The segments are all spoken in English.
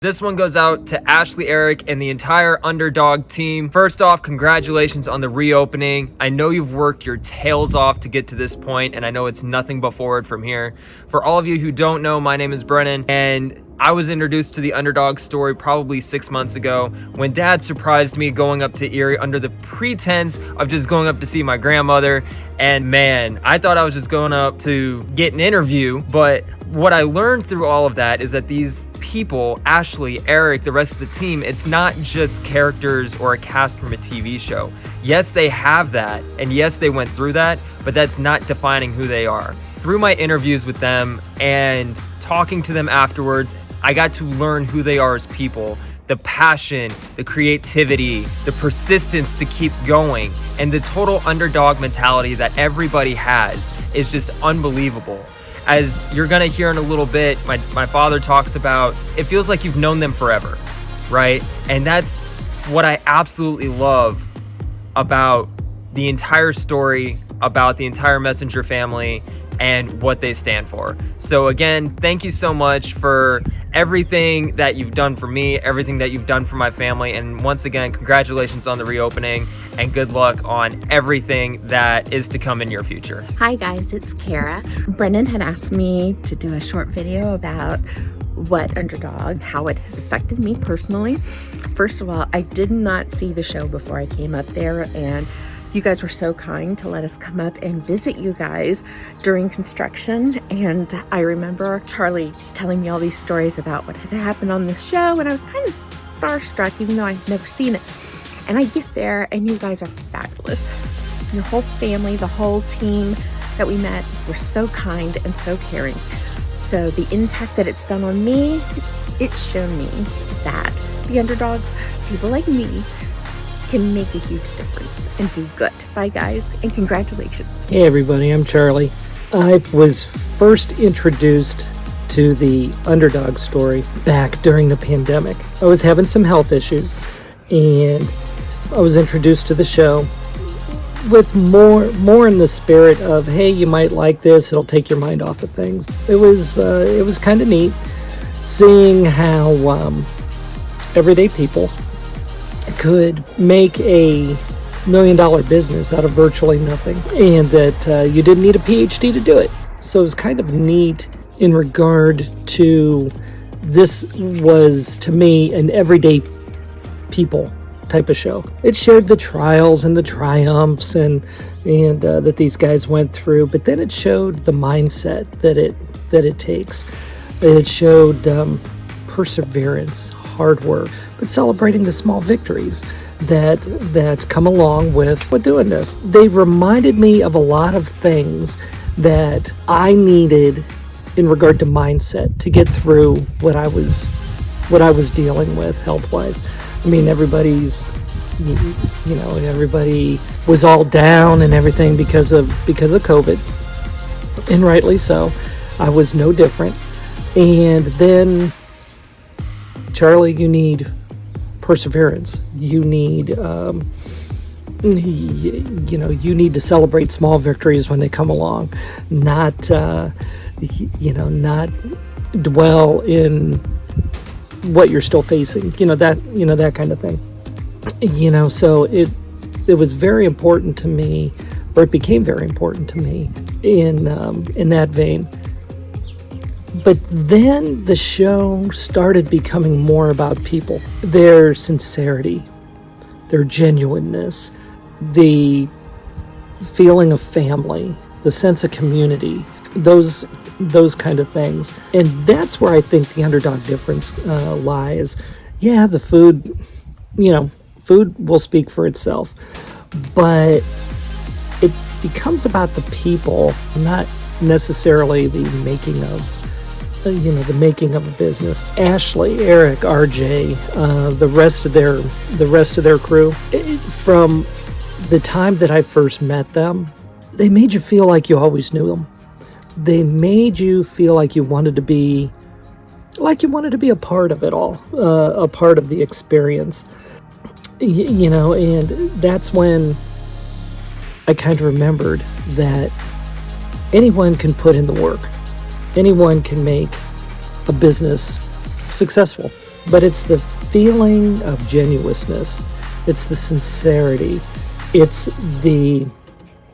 This one goes out to Ashley, Eric, and the entire Underdog team. First off, congratulations on the reopening. I know you've worked your tails off to get to this point, and I know it's nothing but forward from here. For all of you who don't know, my name is Brennan, and I was introduced to the Underdog story probably 6 months ago when Dad surprised me going up to Erie under the pretense of just going up to see my grandmother. And man, I thought I was just going up to get an interview, but what I learned through all of that is that these people, Ashley, Eric, the rest of the team, it's not just characters or a cast from a TV show. Yes, they have that, and yes, they went through that, but that's not defining who they are. Through my interviews with them and talking to them afterwards, I got to learn who they are as people. The passion, the creativity, the persistence to keep going, and the total underdog mentality that everybody has is just unbelievable. As you're gonna hear in a little bit, my father talks about, it feels like you've known them forever, right? And that's what I absolutely love about the entire story, about the entire Messenger family, and what they stand for. So again, thank you so much for everything that you've done for me, everything that you've done for my family, and once again, congratulations on the reopening, and good luck on everything that is to come in your future. Hi guys, it's Kara. Brennan had asked me to do a short video about what Underdog, how it has affected me personally. First of all, I did not see the show before I came up there, and you guys were so kind to let us come up and visit you guys during construction. And I remember Charlie telling me all these stories about what had happened on the show, and I was kind of starstruck even though I'd never seen it. And I get there and you guys are fabulous. Your whole family, the whole team that we met were so kind and so caring. So the impact that it's done on me, it's shown me that the underdogs, people like me, can make a huge difference and do good. Bye guys, and congratulations. Hey everybody, I'm Charlie. I was first introduced to the Underdog story back during the pandemic. I was having some health issues, and I was introduced to the show with more in the spirit of, hey, you might like this, it'll take your mind off of things. It was kind of neat seeing how everyday people could make a $1 million business out of virtually nothing, and that you didn't need a PhD to do it. So it was kind of neat in regard to, this was to me an everyday people type of show. It shared the trials and the triumphs and that these guys went through, but then it showed the mindset that it takes. It showed perseverance, hard work, but celebrating the small victories that come along with doing this. They reminded me of a lot of things that I needed in regard to mindset to get through what I was dealing with health-wise. I mean, everybody was all down and everything because of COVID, and rightly so. I was no different. And then, Charlie, you need perseverance. You need, you need to celebrate small victories when they come along, not dwell in what you're still facing. That kind of thing. So it was very important to me, or it became very important to me in that vein. But then the show started becoming more about people, their sincerity, their genuineness, the feeling of family, the sense of community, those kind of things. And that's where I think the Underdog difference lies. Yeah, the food, food will speak for itself, but it becomes about the people, not necessarily the making of a business. Ashley, Eric, RJ, the rest of their crew, from the time that I first met them, they made you feel like you always knew them. They made you feel like you wanted to be a part of it all, a part of the experience. And that's when I kind of remembered that anyone can put in the work. Anyone can make a business successful. but it's the feeling of genuineness. It's the sincerity. It's the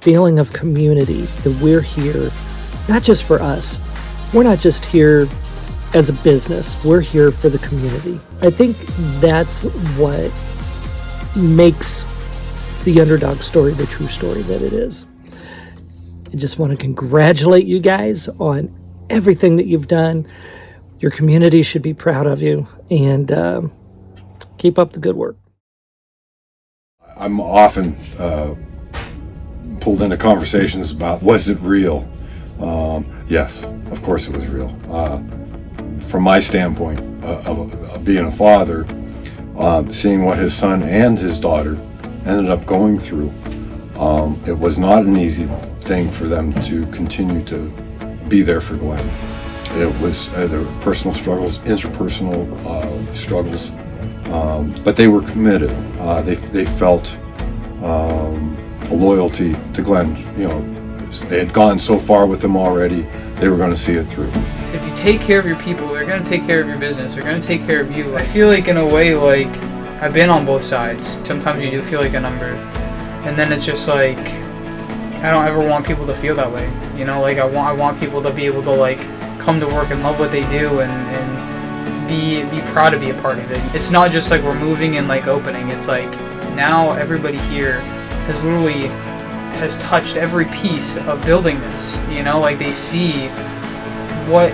feeling of community, that we're here, not just for us. We're not just here as a business. We're here for the community. I think that's what makes the Underdog story the true story that it is. I just want to congratulate you guys on everything that you've done. Your community should be proud of you, and keep up the good work. I'm often pulled into conversations about, was it real? Yes, of course it was real. From my standpoint of being a father, seeing what his son and his daughter ended up going through, it was not an easy thing for them to continue to be there for Glenn. It was there were personal struggles, interpersonal struggles, but they were committed. They felt a loyalty to Glenn. You know, they had gone so far with him already. They were going to see it through. If you take care of your people, they're going to take care of your business. They're going to take care of you. I feel like, in a way, like, I've been on both sides. Sometimes you do feel like a number, and then it's just like, I don't ever want people to feel that way. You know, like, I want people to be able to, like, come to work and love what they do and be proud to be a part of it. It's not just like we're moving and, like, opening. It's like, now everybody here has touched every piece of building this. You know, like, they see what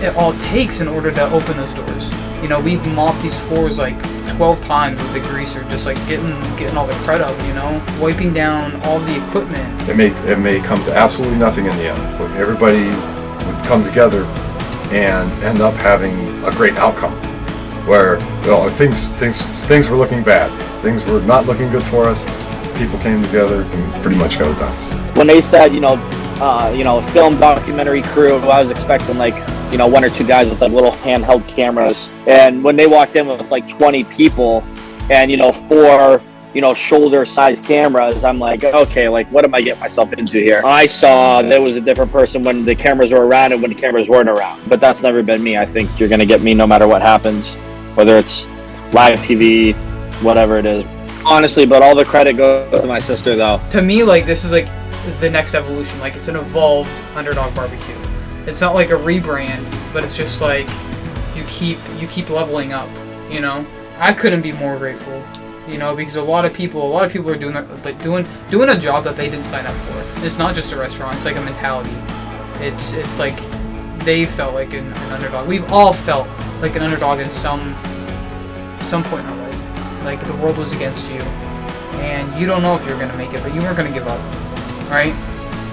it all takes in order to open those doors. You know, we've mopped these floors like 12 times with the greaser, just like getting all the crud up, you know, wiping down all the equipment. It may come to absolutely nothing in the end, but everybody would come together and end up having a great outcome. Where, you know, things were looking bad, things were not looking good for us. People came together and pretty much got it done. When they said, film documentary crew, I was expecting like, one or two guys with like little handheld cameras. And when they walked in with like 20 people and, 4, shoulder-sized cameras, I'm like, okay, like, what am I getting myself into here? I saw there was a different person when the cameras were around and when the cameras weren't around. But that's never been me. I think you're going to get me no matter what happens, whether it's live TV, whatever it is. Honestly, but all the credit goes to my sister, though. To me, like, this is like the next evolution. Like, it's an evolved Underdog BBQ. It's not like a rebrand, but it's just like you keep leveling up. You know, I couldn't be more grateful. You know, because a lot of people are doing a job that they didn't sign up for. It's not just a restaurant. It's like a mentality. It's like they felt like an underdog. We've all felt like an underdog in some point in our life. Like, the world was against you, and you don't know if you're gonna make it, but you weren't gonna give up, right?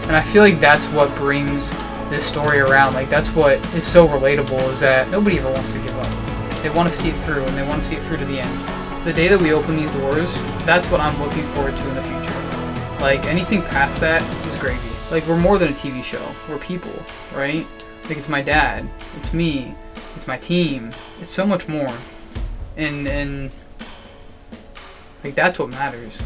And I feel like that's what brings this story around. Like, that's what is so relatable, is that nobody ever wants to give up. They want to see it through, and they want to see it through to the end. The day that we open these doors, that's what I'm looking forward to in the future. Like, anything past that is gravy. Like, we're more than a TV show. We're people, right? Like, it's my dad, it's me, it's my team, it's so much more. And like, that's what matters.